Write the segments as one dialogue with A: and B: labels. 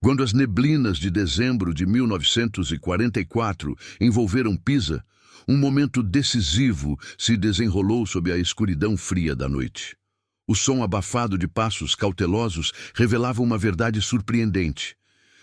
A: Quando as neblinas de dezembro de 1944 envolveram Pisa, um momento decisivo se desenrolou sob a escuridão fria da noite. O som abafado de passos cautelosos revelava uma verdade surpreendente.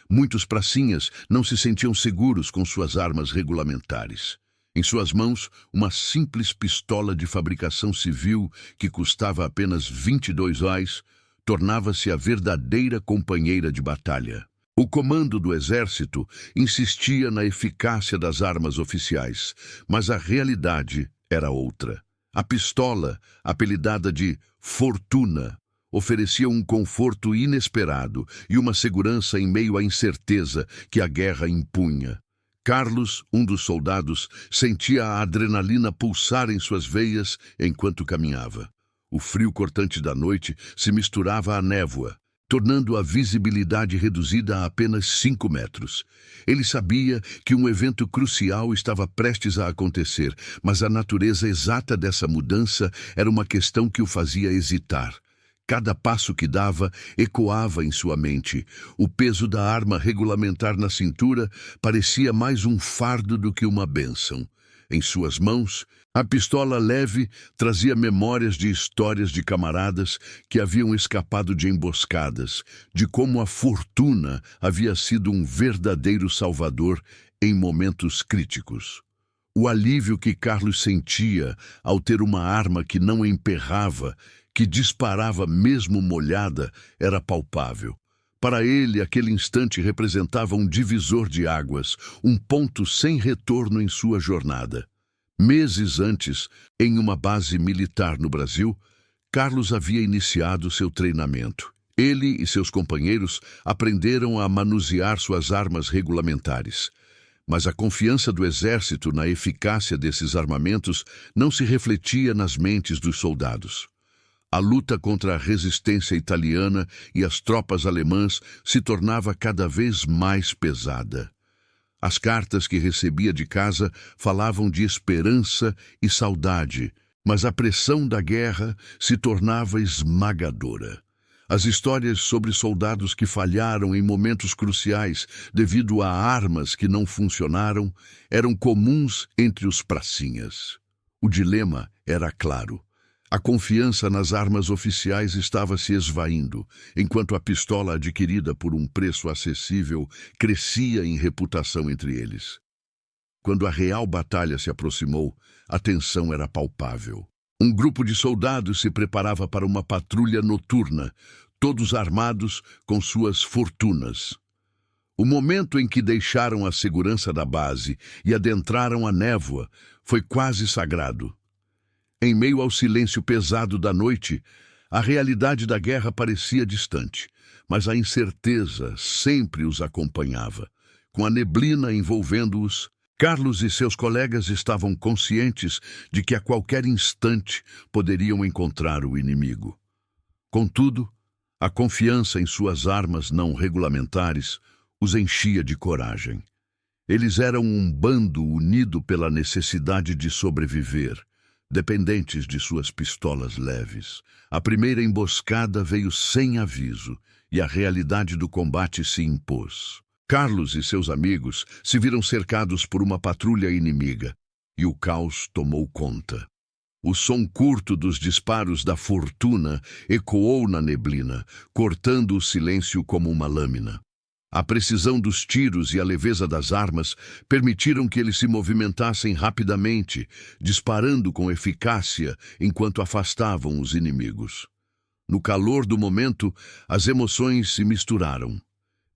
A: Muitos pracinhas não se sentiam seguros com suas armas regulamentares. Em suas mãos, uma simples pistola de fabricação civil que custava apenas 22 reais tornava-se a verdadeira companheira de batalha. O comando do exército insistia na eficácia das armas oficiais, mas a realidade era outra. A pistola, apelidada de Fortuna, oferecia um conforto inesperado e uma segurança em meio à incerteza que a guerra impunha. Carlos, um dos soldados, sentia a adrenalina pulsar em suas veias enquanto caminhava. O frio cortante da noite se misturava à névoa, tornando a visibilidade reduzida a apenas 5 metros. Ele sabia que um evento crucial estava prestes a acontecer, mas a natureza exata dessa mudança era uma questão que o fazia hesitar. Cada passo que dava ecoava em sua mente. O peso da arma regulamentar na cintura parecia mais um fardo do que uma bênção. Em suas mãos, a pistola leve trazia memórias de histórias de camaradas que haviam escapado de emboscadas, de como a Fortuna havia sido um verdadeiro salvador em momentos críticos. O alívio que Carlos sentia ao ter uma arma que não emperrava, que disparava mesmo molhada, era palpável. Para ele, aquele instante representava um divisor de águas, um ponto sem retorno em sua jornada. Meses antes, em uma base militar no Brasil, Carlos havia iniciado seu treinamento. Ele e seus companheiros aprenderam a manusear suas armas regulamentares. Mas a confiança do exército na eficácia desses armamentos não se refletia nas mentes dos soldados. A luta contra a resistência italiana e as tropas alemãs se tornava cada vez mais pesada. As cartas que recebia de casa falavam de esperança e saudade, mas a pressão da guerra se tornava esmagadora. As histórias sobre soldados que falharam em momentos cruciais devido a armas que não funcionaram eram comuns entre os pracinhas. O dilema era claro. A confiança nas armas oficiais estava se esvaindo, enquanto a pistola adquirida por um preço acessível crescia em reputação entre eles. Quando a real batalha se aproximou, a tensão era palpável. Um grupo de soldados se preparava para uma patrulha noturna, todos armados com suas fortunas. O momento em que deixaram a segurança da base e adentraram a névoa foi quase sagrado. Em meio ao silêncio pesado da noite, a realidade da guerra parecia distante, mas a incerteza sempre os acompanhava. Com a neblina envolvendo-os, Carlos e seus colegas estavam conscientes de que a qualquer instante poderiam encontrar o inimigo. Contudo, a confiança em suas armas não regulamentares os enchia de coragem. Eles eram um bando unido pela necessidade de sobreviver, dependentes de suas pistolas leves. A primeira emboscada veio sem aviso e a realidade do combate se impôs. Carlos e seus amigos se viram cercados por uma patrulha inimiga e o caos tomou conta. O som curto dos disparos da Fortuna ecoou na neblina, cortando o silêncio como uma lâmina. A precisão dos tiros e a leveza das armas permitiram que eles se movimentassem rapidamente, disparando com eficácia enquanto afastavam os inimigos. No calor do momento, as emoções se misturaram.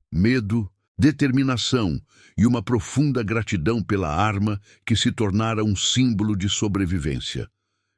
A: Medo, determinação e uma profunda gratidão pela arma que se tornara um símbolo de sobrevivência.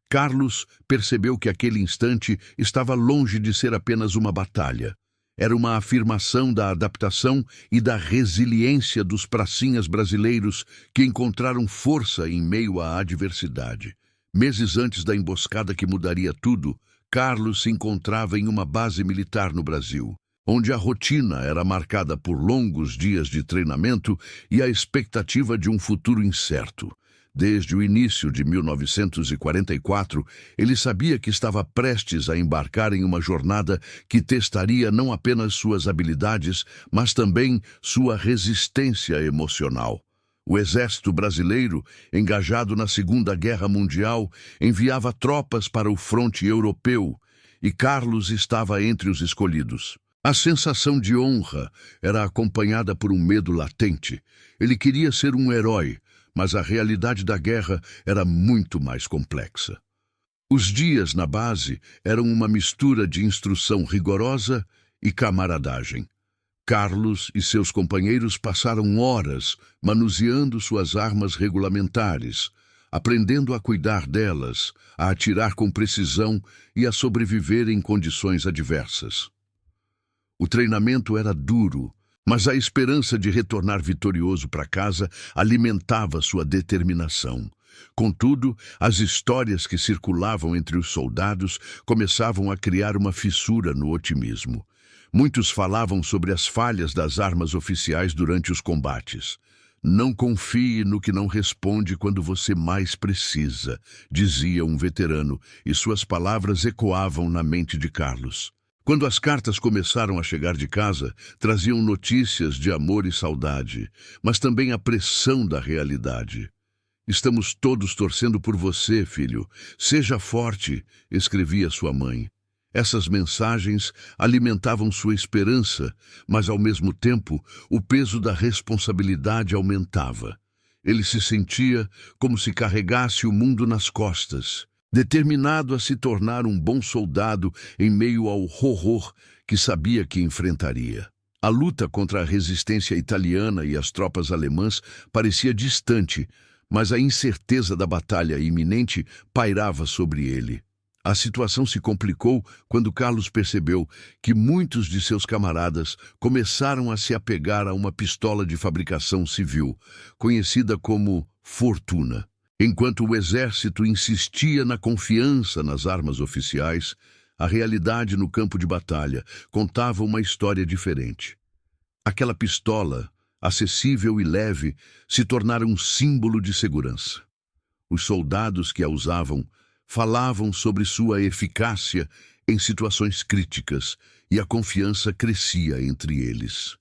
A: Carlos percebeu que aquele instante estava longe de ser apenas uma batalha. Era uma afirmação da adaptação e da resiliência dos pracinhas brasileiros que encontraram força em meio à adversidade. Meses antes da emboscada que mudaria tudo, Carlos se encontrava em uma base militar no Brasil, onde a rotina era marcada por longos dias de treinamento e a expectativa de um futuro incerto. Desde o início de 1944, ele sabia que estava prestes a embarcar em uma jornada que testaria não apenas suas habilidades, mas também sua resistência emocional. O exército brasileiro, engajado na Segunda Guerra Mundial, enviava tropas para o fronte europeu, e Carlos estava entre os escolhidos. A sensação de honra era acompanhada por um medo latente. Ele queria ser um herói, mas a realidade da guerra era muito mais complexa. Os dias na base eram uma mistura de instrução rigorosa e camaradagem. Carlos e seus companheiros passaram horas manuseando suas armas regulamentares, aprendendo a cuidar delas, a atirar com precisão e a sobreviver em condições adversas. O treinamento era duro, mas a esperança de retornar vitorioso para casa alimentava sua determinação. Contudo, as histórias que circulavam entre os soldados começavam a criar uma fissura no otimismo. Muitos falavam sobre as falhas das armas oficiais durante os combates. "Não confie no que não responde quando você mais precisa", dizia um veterano, e suas palavras ecoavam na mente de Carlos. Quando as cartas começaram a chegar de casa, traziam notícias de amor e saudade, mas também a pressão da realidade. "Estamos todos torcendo por você, filho. Seja forte", escrevia sua mãe. Essas mensagens alimentavam sua esperança, mas ao mesmo tempo o peso da responsabilidade aumentava. Ele se sentia como se carregasse o mundo nas costas, determinado a se tornar um bom soldado em meio ao horror que sabia que enfrentaria. A luta contra a resistência italiana e as tropas alemãs parecia distante, mas a incerteza da batalha iminente pairava sobre ele. A situação se complicou quando Carlos percebeu que muitos de seus camaradas começaram a se apegar a uma pistola de fabricação civil, conhecida como Fortuna. Enquanto o exército insistia na confiança nas armas oficiais, a realidade no campo de batalha contava uma história diferente. Aquela pistola, acessível e leve, se tornara um símbolo de segurança. Os soldados que a usavam falavam sobre sua eficácia em situações críticas e a confiança crescia entre eles.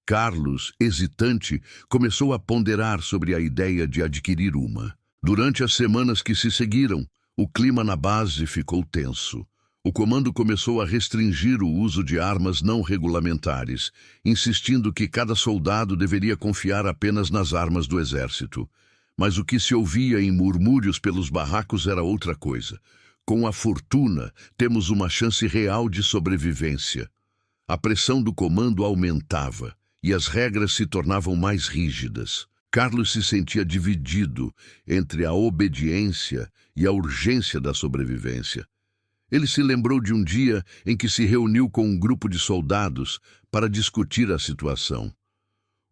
A: Carlos, hesitante, começou a ponderar sobre a ideia de adquirir uma. Durante as semanas que se seguiram, o clima na base ficou tenso. O comando começou a restringir o uso de armas não regulamentares, insistindo que cada soldado deveria confiar apenas nas armas do exército. Mas o que se ouvia em murmúrios pelos barracos era outra coisa. "Com a Fortuna, temos uma chance real de sobrevivência." A pressão do comando aumentava e as regras se tornavam mais rígidas. Carlos se sentia dividido entre a obediência e a urgência da sobrevivência. Ele se lembrou de um dia em que se reuniu com um grupo de soldados para discutir a situação.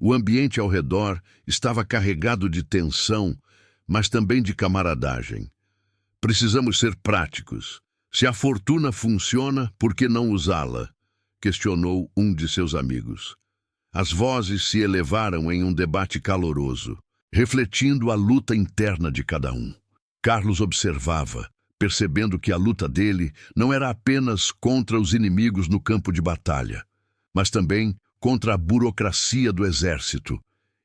A: O ambiente ao redor estava carregado de tensão, mas também de camaradagem. "Precisamos ser práticos. Se a Fortuna funciona, por que não usá-la?", questionou um de seus amigos. As vozes se elevaram em um debate caloroso, refletindo a luta interna de cada um. Carlos observava, percebendo que a luta dele não era apenas contra os inimigos no campo de batalha, mas também contra a burocracia do exército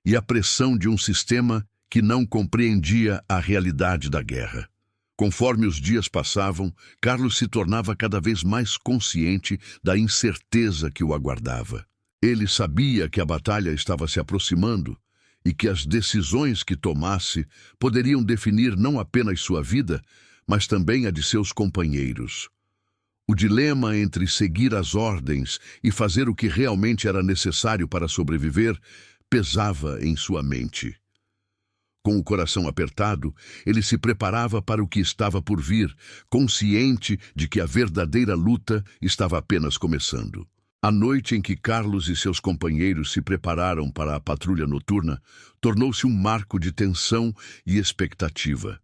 A: e a pressão de um sistema que não compreendia a realidade da guerra. Conforme os dias passavam, Carlos se tornava cada vez mais consciente da incerteza que o aguardava. Ele sabia que a batalha estava se aproximando e que as decisões que tomasse poderiam definir não apenas sua vida, mas também a de seus companheiros. O dilema entre seguir as ordens e fazer o que realmente era necessário para sobreviver pesava em sua mente. Com o coração apertado, ele se preparava para o que estava por vir, consciente de que a verdadeira luta estava apenas começando. A noite em que Carlos e seus companheiros se prepararam para a patrulha noturna tornou-se um marco de tensão e expectativa.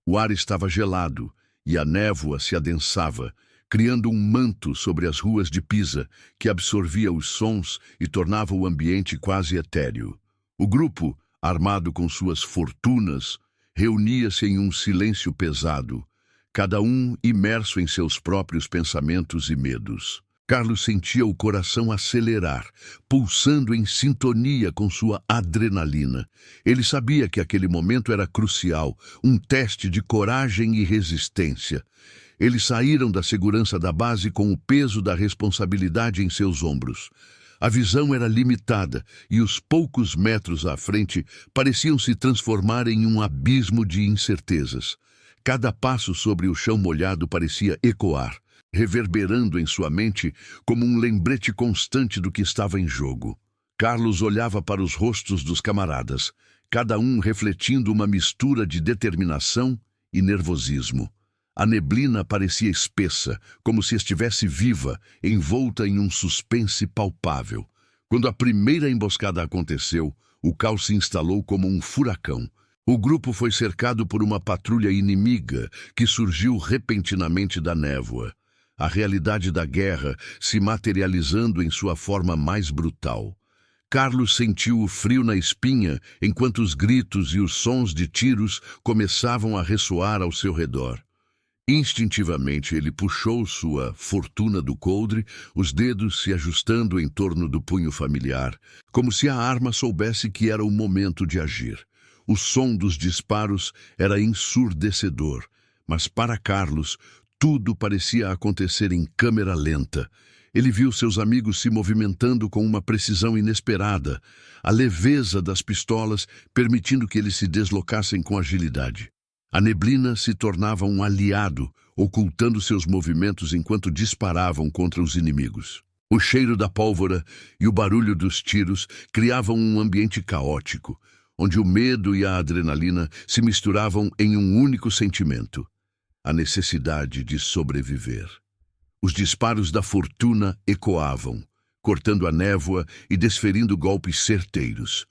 A: O ar estava gelado e a névoa se adensava, criando um manto sobre as ruas de Pisa que absorvia os sons e tornava o ambiente quase etéreo. O grupo, armado com suas fortunas, reunia-se em um silêncio pesado, cada um imerso em seus próprios pensamentos e medos. Carlos sentia o coração acelerar, pulsando em sintonia com sua adrenalina. Ele sabia que aquele momento era crucial, um teste de coragem e resistência. Eles saíram da segurança da base com o peso da responsabilidade em seus ombros. A visão era limitada e os poucos metros à frente pareciam se transformar em um abismo de incertezas. Cada passo sobre o chão molhado parecia ecoar, reverberando em sua mente como um lembrete constante do que estava em jogo. Carlos olhava para os rostos dos camaradas, cada um refletindo uma mistura de determinação e nervosismo. A neblina parecia espessa, como se estivesse viva, envolta em um suspense palpável. Quando a primeira emboscada aconteceu, o caos se instalou como um furacão. O grupo foi cercado por uma patrulha inimiga que surgiu repentinamente da névoa. A realidade da guerra se materializando em sua forma mais brutal. Carlos sentiu o frio na espinha enquanto os gritos e os sons de tiros começavam a ressoar ao seu redor. Instintivamente ele puxou sua fortuna do coldre, os dedos se ajustando em torno do punho familiar, como se a arma soubesse que era o momento de agir. O som dos disparos era ensurdecedor, mas para Carlos tudo parecia acontecer em câmera lenta. Ele viu seus amigos se movimentando com uma precisão inesperada, a leveza das pistolas permitindo que eles se deslocassem com agilidade. A neblina se tornava um aliado, ocultando seus movimentos enquanto disparavam contra os inimigos. O cheiro da pólvora e o barulho dos tiros criavam um ambiente caótico, onde o medo e a adrenalina se misturavam em um único sentimento: a necessidade de sobreviver. Os disparos da fortuna ecoavam, cortando a névoa e desferindo golpes certeiros.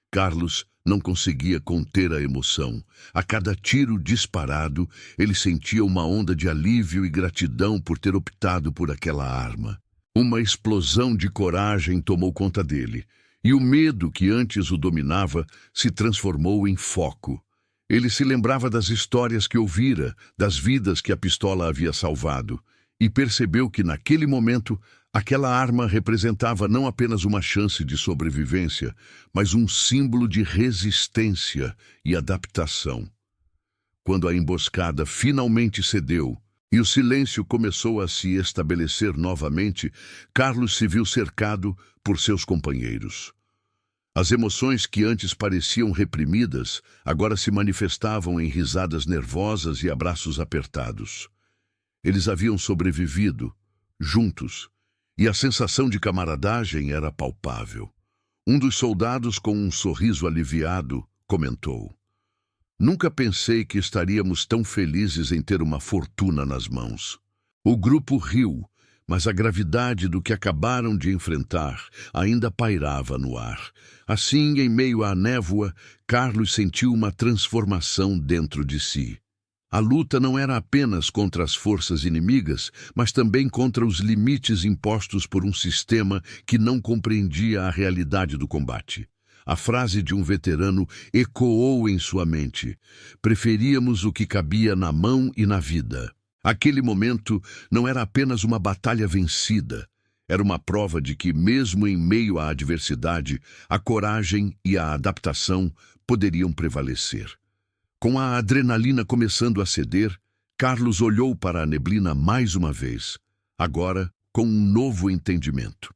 A: Carlos não conseguia conter a emoção. A cada tiro disparado, ele sentia uma onda de alívio e gratidão por ter optado por aquela arma. Uma explosão de coragem tomou conta dele, e o medo que antes o dominava se transformou em foco. Ele se lembrava das histórias que ouvira, das vidas que a pistola havia salvado, e percebeu que naquele momento aquela arma representava não apenas uma chance de sobrevivência, mas um símbolo de resistência e adaptação. Quando a emboscada finalmente cedeu e o silêncio começou a se estabelecer novamente, Carlos se viu cercado por seus companheiros. As emoções que antes pareciam reprimidas agora se manifestavam em risadas nervosas e abraços apertados. Eles haviam sobrevivido, juntos, e a sensação de camaradagem era palpável. Um dos soldados, com um sorriso aliviado, comentou: "Nunca pensei que estaríamos tão felizes em ter uma fortuna nas mãos." O grupo riu, mas a gravidade do que acabaram de enfrentar ainda pairava no ar. Assim, em meio à névoa, Carlos sentiu uma transformação dentro de si. A luta não era apenas contra as forças inimigas, mas também contra os limites impostos por um sistema que não compreendia a realidade do combate. A frase de um veterano ecoou em sua mente: "Preferíamos o que cabia na mão e na vida." Aquele momento não era apenas uma batalha vencida, era uma prova de que, mesmo em meio à adversidade, a coragem e a adaptação poderiam prevalecer. Com a adrenalina começando a ceder, Carlos olhou para a neblina mais uma vez, agora com um novo entendimento.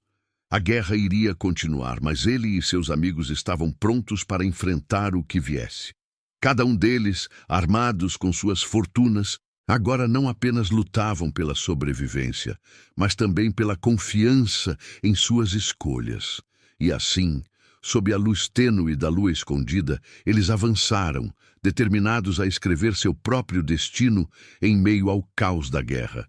A: A guerra iria continuar, mas ele e seus amigos estavam prontos para enfrentar o que viesse. Cada um deles, armados com suas fortunas, agora não apenas lutavam pela sobrevivência, mas também pela confiança em suas escolhas. E assim, sob a luz tênue da lua escondida, eles avançaram, determinados a escrever seu próprio destino em meio ao caos da guerra.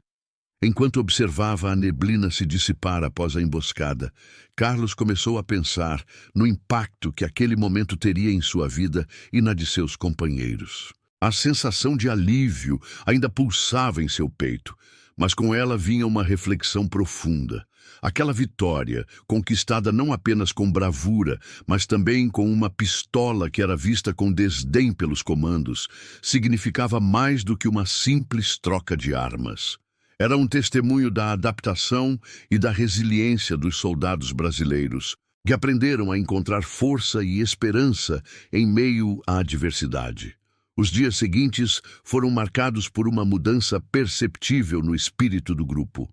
A: Enquanto observava a neblina se dissipar após a emboscada, Carlos começou a pensar no impacto que aquele momento teria em sua vida e na de seus companheiros. A sensação de alívio ainda pulsava em seu peito, mas com ela vinha uma reflexão profunda. Aquela vitória, conquistada não apenas com bravura, mas também com uma pistola que era vista com desdém pelos comandos, significava mais do que uma simples troca de armas. Era um testemunho da adaptação e da resiliência dos soldados brasileiros, que aprenderam a encontrar força e esperança em meio à adversidade. Os dias seguintes foram marcados por uma mudança perceptível no espírito do grupo.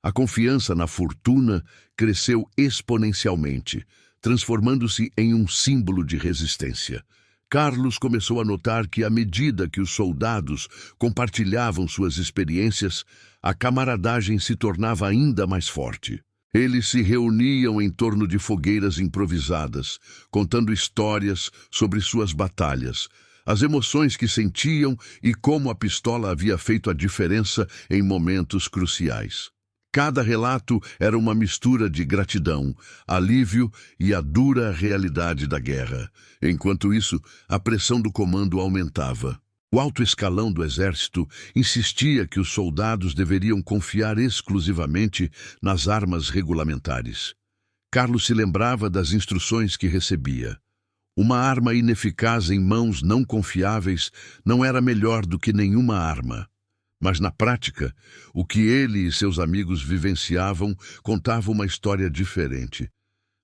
A: A confiança na fortuna cresceu exponencialmente, transformando-se em um símbolo de resistência. Carlos começou a notar que, à medida que os soldados compartilhavam suas experiências, a camaradagem se tornava ainda mais forte. Eles se reuniam em torno de fogueiras improvisadas, contando histórias sobre suas batalhas, as emoções que sentiam e como a pistola havia feito a diferença em momentos cruciais. Cada relato era uma mistura de gratidão, alívio e a dura realidade da guerra. Enquanto isso, a pressão do comando aumentava. O alto escalão do exército insistia que os soldados deveriam confiar exclusivamente nas armas regulamentares. Carlos se lembrava das instruções que recebia. Uma arma ineficaz em mãos não confiáveis não era melhor do que nenhuma arma. Mas, na prática, o que ele e seus amigos vivenciavam contava uma história diferente.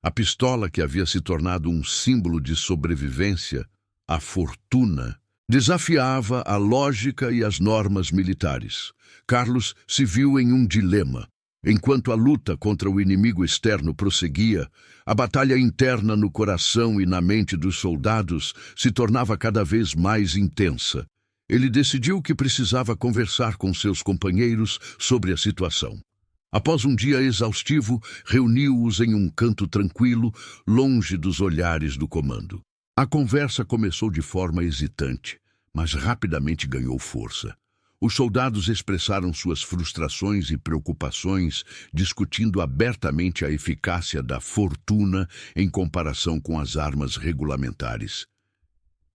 A: A pistola, que havia se tornado um símbolo de sobrevivência, a fortuna, desafiava a lógica e as normas militares. Carlos se viu em um dilema. Enquanto a luta contra o inimigo externo prosseguia, a batalha interna no coração e na mente dos soldados se tornava cada vez mais intensa. Ele decidiu que precisava conversar com seus companheiros sobre a situação. Após um dia exaustivo, reuniu-os em um canto tranquilo, longe dos olhares do comando. A conversa começou de forma hesitante, mas rapidamente ganhou força. Os soldados expressaram suas frustrações e preocupações, discutindo abertamente a eficácia da fortuna em comparação com as armas regulamentares.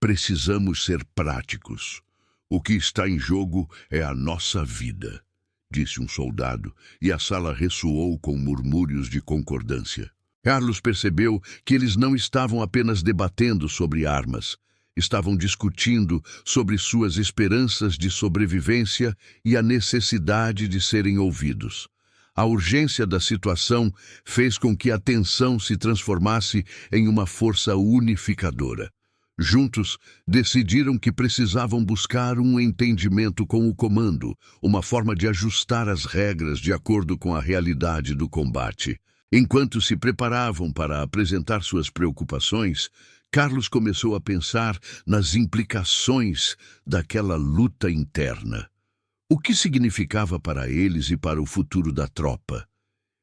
A: Precisamos ser práticos. O que está em jogo é a nossa vida, disse um soldado, e a sala ressoou com murmúrios de concordância. Carlos percebeu que eles não estavam apenas debatendo sobre armas, estavam discutindo sobre suas esperanças de sobrevivência e a necessidade de serem ouvidos. A urgência da situação fez com que a tensão se transformasse em uma força unificadora. Juntos, decidiram que precisavam buscar um entendimento com o comando, uma forma de ajustar as regras de acordo com a realidade do combate. Enquanto se preparavam para apresentar suas preocupações, Carlos começou a pensar nas implicações daquela luta interna. O que significava para eles e para o futuro da tropa?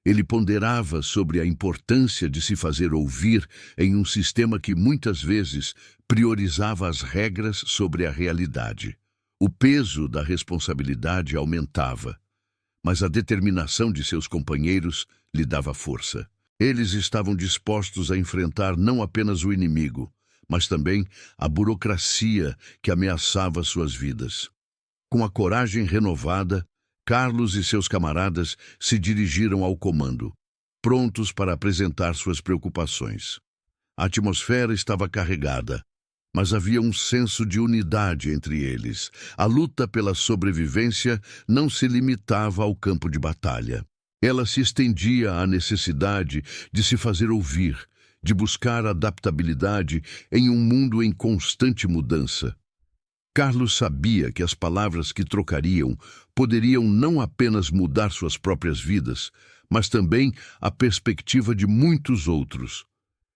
A: Ele ponderava sobre a importância de se fazer ouvir em um sistema que muitas vezes priorizava as regras sobre a realidade. O peso da responsabilidade aumentava, mas a determinação de seus companheiros lhe dava força. Eles estavam dispostos a enfrentar não apenas o inimigo, mas também a burocracia que ameaçava suas vidas. Com a coragem renovada, Carlos e seus camaradas se dirigiram ao comando, prontos para apresentar suas preocupações. A atmosfera estava carregada, mas havia um senso de unidade entre eles. A luta pela sobrevivência não se limitava ao campo de batalha. Ela se estendia à necessidade de se fazer ouvir, de buscar adaptabilidade em um mundo em constante mudança. Carlos sabia que as palavras que trocariam poderiam não apenas mudar suas próprias vidas, mas também a perspectiva de muitos outros.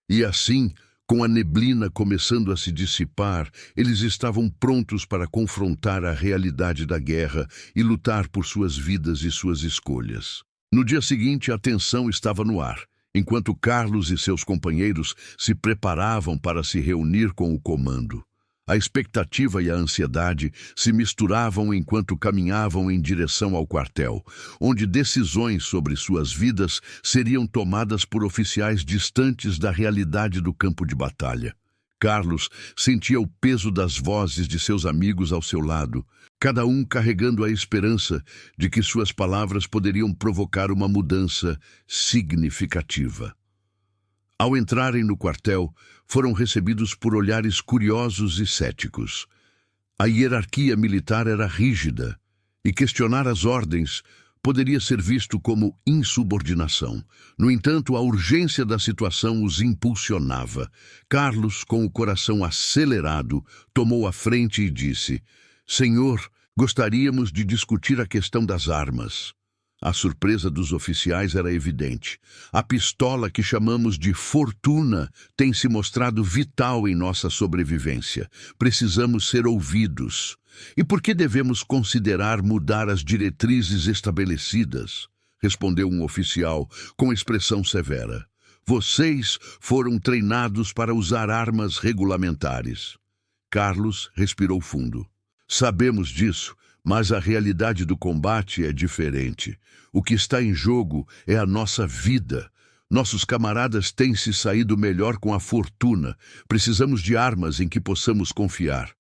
A: E assim, com a neblina começando a se dissipar, eles estavam prontos para confrontar a realidade da guerra e lutar por suas vidas e suas escolhas. No dia seguinte, a tensão estava no ar, enquanto Carlos e seus companheiros se preparavam para se reunir com o comando. A expectativa e a ansiedade se misturavam enquanto caminhavam em direção ao quartel, onde decisões sobre suas vidas seriam tomadas por oficiais distantes da realidade do campo de batalha. Carlos sentia o peso das vozes de seus amigos ao seu lado, cada um carregando a esperança de que suas palavras poderiam provocar uma mudança significativa. Ao entrarem no quartel, foram recebidos por olhares curiosos e céticos. A hierarquia militar era rígida, e questionar as ordens poderia ser visto como insubordinação. No entanto, a urgência da situação os impulsionava. Carlos, com o coração acelerado, tomou a frente e disse: "Senhor, gostaríamos de discutir a questão das armas." A surpresa dos oficiais era evidente. A pistola que chamamos de Fortuna tem se mostrado vital em nossa sobrevivência. Precisamos ser ouvidos. E por que devemos considerar mudar as diretrizes estabelecidas? Respondeu um oficial com expressão severa. Vocês foram treinados para usar armas regulamentares. Carlos respirou fundo. Sabemos disso, mas a realidade do combate é diferente. O que está em jogo é a nossa vida. Nossos camaradas têm se saído melhor com a Fortuna. Precisamos de armas em que possamos confiar.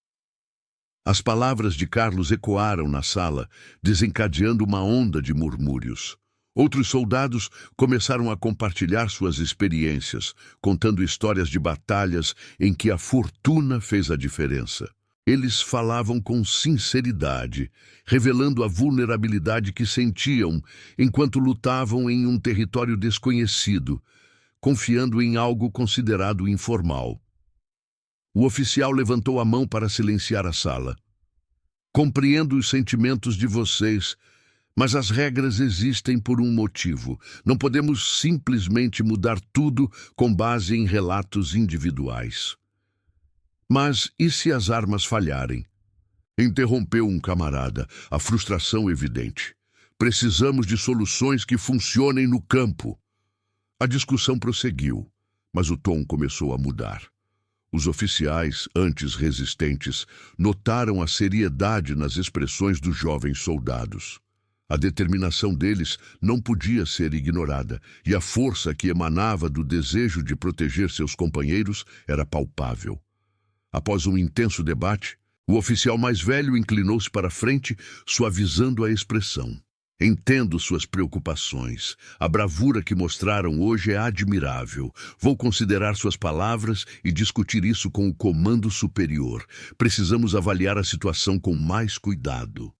A: As palavras de Carlos ecoaram na sala, desencadeando uma onda de murmúrios. Outros soldados começaram a compartilhar suas experiências, contando histórias de batalhas em que a Fortuna fez a diferença. Eles falavam com sinceridade, revelando a vulnerabilidade que sentiam enquanto lutavam em um território desconhecido, confiando em algo considerado informal. O oficial levantou a mão para silenciar a sala. Compreendo os sentimentos de vocês, mas as regras existem por um motivo. Não podemos simplesmente mudar tudo com base em relatos individuais. Mas e se as armas falharem? Interrompeu um camarada, a frustração evidente. Precisamos de soluções que funcionem no campo. A discussão prosseguiu, mas o tom começou a mudar. Os oficiais, antes resistentes, notaram a seriedade nas expressões dos jovens soldados. A determinação deles não podia ser ignorada, e a força que emanava do desejo de proteger seus companheiros era palpável. Após um intenso debate, o oficial mais velho inclinou-se para a frente, suavizando a expressão. Entendo suas preocupações. A bravura que mostraram hoje é admirável. Vou considerar suas palavras e discutir isso com o comando superior. Precisamos avaliar a situação com mais cuidado.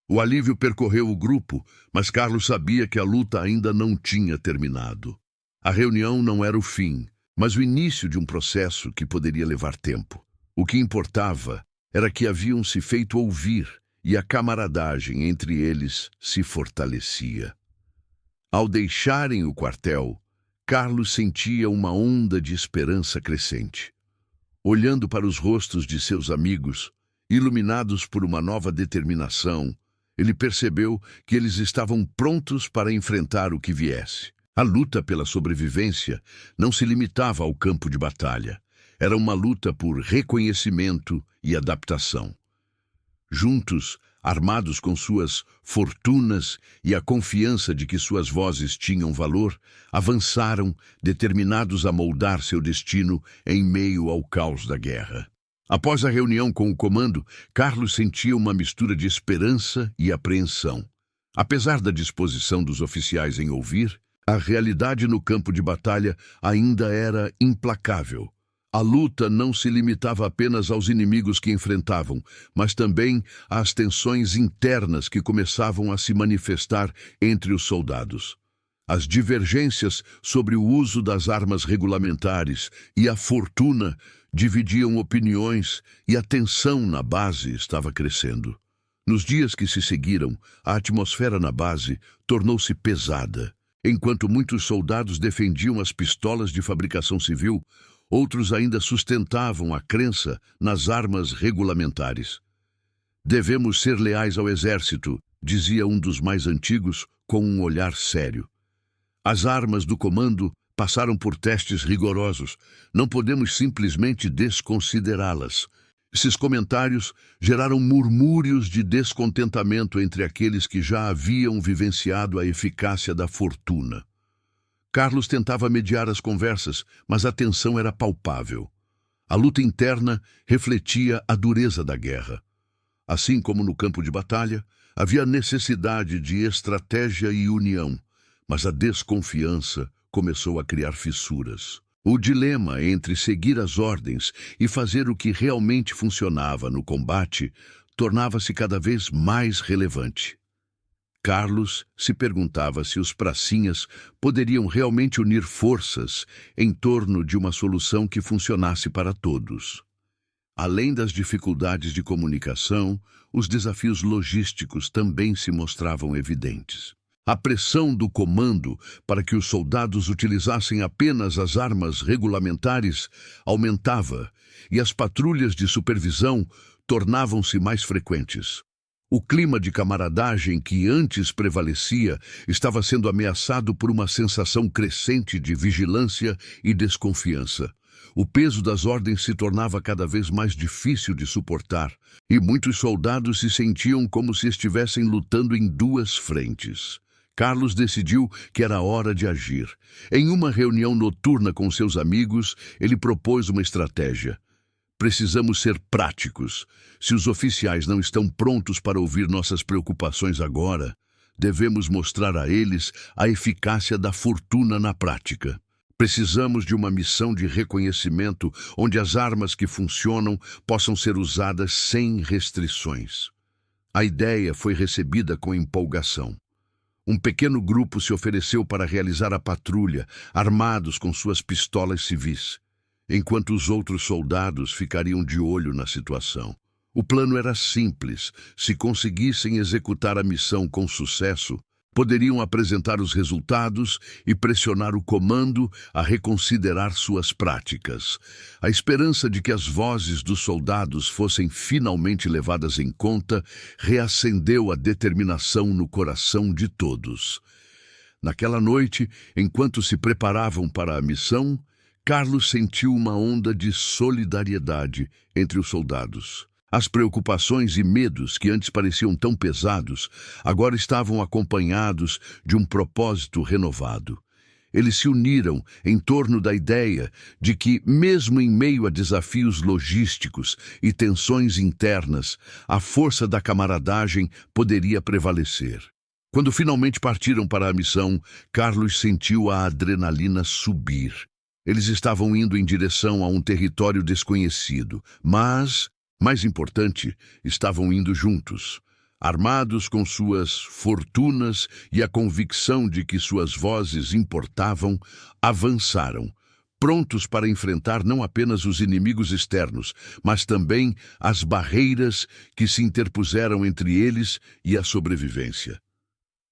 A: O alívio percorreu o grupo, mas Carlos sabia que a luta ainda não tinha terminado. A reunião não era o fim, mas o início de um processo que poderia levar tempo. O que importava era que haviam se feito ouvir, e a camaradagem entre eles se fortalecia. Ao deixarem o quartel, Carlos sentia uma onda de esperança crescente. Olhando para os rostos de seus amigos, iluminados por uma nova determinação, ele percebeu que eles estavam prontos para enfrentar o que viesse. A luta pela sobrevivência não se limitava ao campo de batalha. Era uma luta por reconhecimento e adaptação. Juntos, armados com suas fortunas e a confiança de que suas vozes tinham valor, avançaram, determinados a moldar seu destino em meio ao caos da guerra. Após a reunião com o comando, Carlos sentia uma mistura de esperança e apreensão. Apesar da disposição dos oficiais em ouvir, a realidade no campo de batalha ainda era implacável. A luta não se limitava apenas aos inimigos que enfrentavam, mas também às tensões internas que começavam a se manifestar entre os soldados. As divergências sobre o uso das armas regulamentares e a Fortuna dividiam opiniões e a tensão na base estava crescendo. Nos dias que se seguiram, a atmosfera na base tornou-se pesada. Enquanto muitos soldados defendiam as pistolas de fabricação civil, outros ainda sustentavam a crença nas armas regulamentares. Devemos ser leais ao exército, dizia um dos mais antigos com um olhar sério. As armas do comando passaram por testes rigorosos. Não podemos simplesmente desconsiderá-las. Esses comentários geraram murmúrios de descontentamento entre aqueles que já haviam vivenciado a eficácia da Fortuna. Carlos tentava mediar as conversas, mas a tensão era palpável. A luta interna refletia a dureza da guerra. Assim como no campo de batalha, havia necessidade de estratégia e união, mas a desconfiança começou a criar fissuras. O dilema entre seguir as ordens e fazer o que realmente funcionava no combate tornava-se cada vez mais relevante. Carlos se perguntava se os pracinhas poderiam realmente unir forças em torno de uma solução que funcionasse para todos. Além das dificuldades de comunicação, os desafios logísticos também se mostravam evidentes. A pressão do comando para que os soldados utilizassem apenas as armas regulamentares aumentava e as patrulhas de supervisão tornavam-se mais frequentes. O clima de camaradagem que antes prevalecia estava sendo ameaçado por uma sensação crescente de vigilância e desconfiança. O peso das ordens se tornava cada vez mais difícil de suportar, e muitos soldados se sentiam como se estivessem lutando em duas frentes. Carlos decidiu que era hora de agir. Em uma reunião noturna com seus amigos, ele propôs uma estratégia. Precisamos ser práticos. Se os oficiais não estão prontos para ouvir nossas preocupações agora, devemos mostrar a eles a eficácia da fortuna na prática. Precisamos de uma missão de reconhecimento onde as armas que funcionam possam ser usadas sem restrições. A ideia foi recebida com empolgação. Um pequeno grupo se ofereceu para realizar a patrulha, armados com suas pistolas civis, enquanto os outros soldados ficariam de olho na situação. O plano era simples. Se conseguissem executar a missão com sucesso, poderiam apresentar os resultados e pressionar o comando a reconsiderar suas práticas. A esperança de que as vozes dos soldados fossem finalmente levadas em conta reacendeu a determinação no coração de todos. Naquela noite, enquanto se preparavam para a missão, Carlos sentiu uma onda de solidariedade entre os soldados. As preocupações e medos que antes pareciam tão pesados, agora estavam acompanhados de um propósito renovado. Eles se uniram em torno da ideia de que, mesmo em meio a desafios logísticos e tensões internas, a força da camaradagem poderia prevalecer. Quando finalmente partiram para a missão, Carlos sentiu a adrenalina subir. Eles estavam indo em direção a um território desconhecido, mas, mais importante, estavam indo juntos, armados com suas fortunas e a convicção de que suas vozes importavam, avançaram, prontos para enfrentar não apenas os inimigos externos, mas também as barreiras que se interpuseram entre eles e a sobrevivência.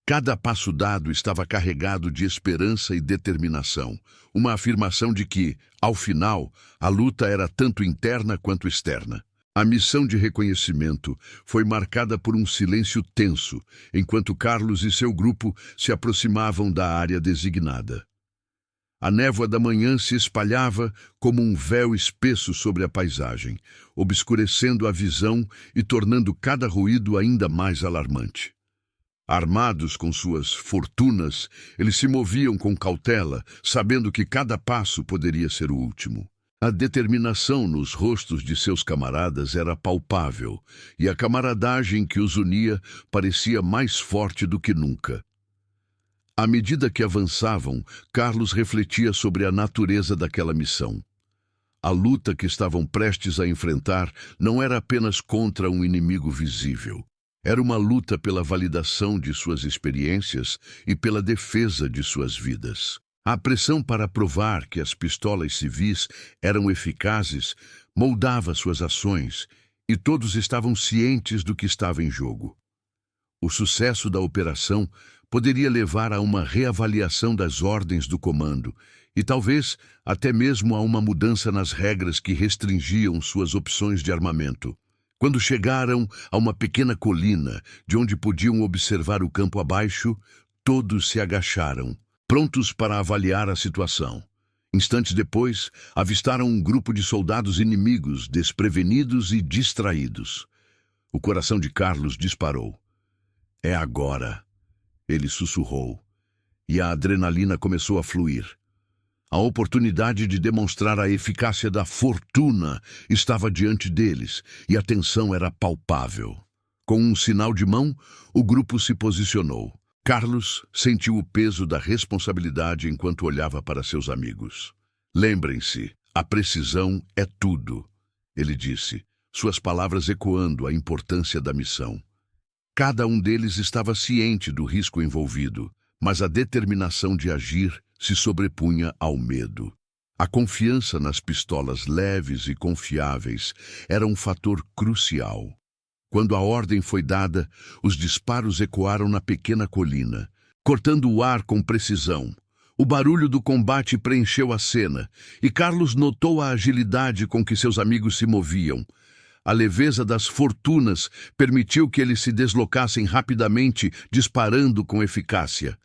A: Cada passo dado estava carregado de esperança e determinação, uma afirmação de que, ao final, a luta era tanto interna quanto externa. A missão de reconhecimento foi marcada por um silêncio tenso, enquanto Carlos e seu grupo se aproximavam da área designada. A névoa da manhã se espalhava como um véu espesso sobre a paisagem, obscurecendo a visão e tornando cada ruído ainda mais alarmante. Armados com suas fortunas, eles se moviam com cautela, sabendo que cada passo poderia ser o último. A determinação nos rostos de seus camaradas era palpável, e a camaradagem que os unia parecia mais forte do que nunca. À medida que avançavam, Carlos refletia sobre a natureza daquela missão. A luta que estavam prestes a enfrentar não era apenas contra um inimigo visível. Era uma luta pela validação de suas experiências e pela defesa de suas vidas. A pressão para provar que as pistolas civis eram eficazes moldava suas ações, e todos estavam cientes do que estava em jogo. O sucesso da operação poderia levar a uma reavaliação das ordens do comando e talvez até mesmo a uma mudança nas regras que restringiam suas opções de armamento. Quando chegaram a uma pequena colina de onde podiam observar o campo abaixo, todos se agacharam, prontos para avaliar a situação. Instantes depois, avistaram um grupo de soldados inimigos, desprevenidos e distraídos. O coração de Carlos disparou. "É agora", ele sussurrou, e a adrenalina começou a fluir. A oportunidade de demonstrar a eficácia da fortuna estava diante deles e a tensão era palpável. Com um sinal de mão, o grupo se posicionou. Carlos sentiu o peso da responsabilidade enquanto olhava para seus amigos. Lembrem-se, a precisão é tudo, ele disse, suas palavras ecoando a importância da missão. Cada um deles estava ciente do risco envolvido, mas a determinação de agir se sobrepunha ao medo. A confiança nas pistolas leves e confiáveis era um fator crucial. Quando a ordem foi dada, os disparos ecoaram na pequena colina, cortando o ar com precisão. O barulho do combate preencheu a cena, e Carlos notou a agilidade com que seus amigos se moviam. A leveza das fortunas permitiu que eles se deslocassem rapidamente, disparando com eficácia.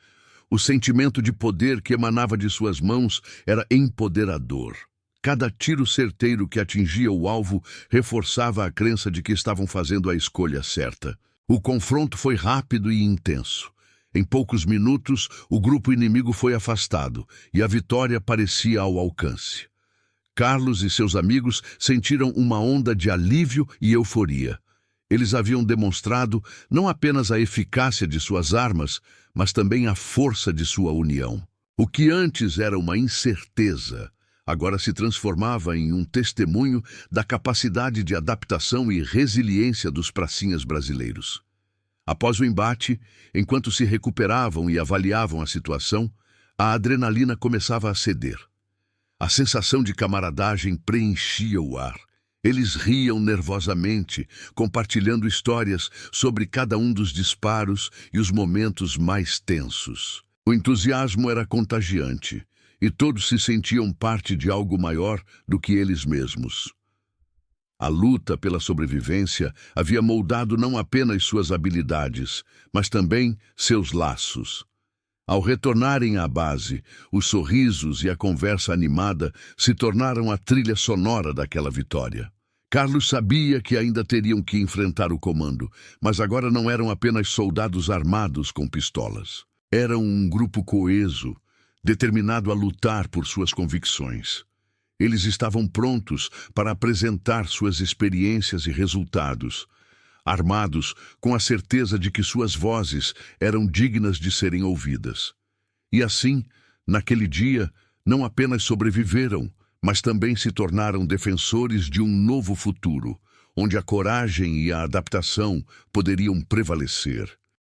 A: O sentimento de poder que emanava de suas mãos era empoderador. Cada tiro certeiro que atingia o alvo reforçava a crença de que estavam fazendo a escolha certa. O confronto foi rápido e intenso. Em poucos minutos, o grupo inimigo foi afastado e a vitória parecia ao alcance. Carlos e seus amigos sentiram uma onda de alívio e euforia. Eles haviam demonstrado não apenas a eficácia de suas armas, mas também a força de sua união. O que antes era uma incerteza, agora se transformava em um testemunho da capacidade de adaptação e resiliência dos pracinhas brasileiros. Após o embate, enquanto se recuperavam e avaliavam a situação, a adrenalina começava a ceder. A sensação de camaradagem preenchia o ar. Eles riam nervosamente, compartilhando histórias sobre cada um dos disparos e os momentos mais tensos. O entusiasmo era contagiante, e todos se sentiam parte de algo maior do que eles mesmos. A luta pela sobrevivência havia moldado não apenas suas habilidades, mas também seus laços. Ao retornarem à base, os sorrisos e a conversa animada se tornaram a trilha sonora daquela vitória. Carlos sabia que ainda teriam que enfrentar o comando, mas agora não eram apenas soldados armados com pistolas. Eram um grupo coeso, determinado a lutar por suas convicções. Eles estavam prontos para apresentar suas experiências e resultados, armados com a certeza de que suas vozes eram dignas de serem ouvidas. E assim, naquele dia, não apenas sobreviveram, mas também se tornaram defensores de um novo futuro, onde a coragem e a adaptação poderiam prevalecer.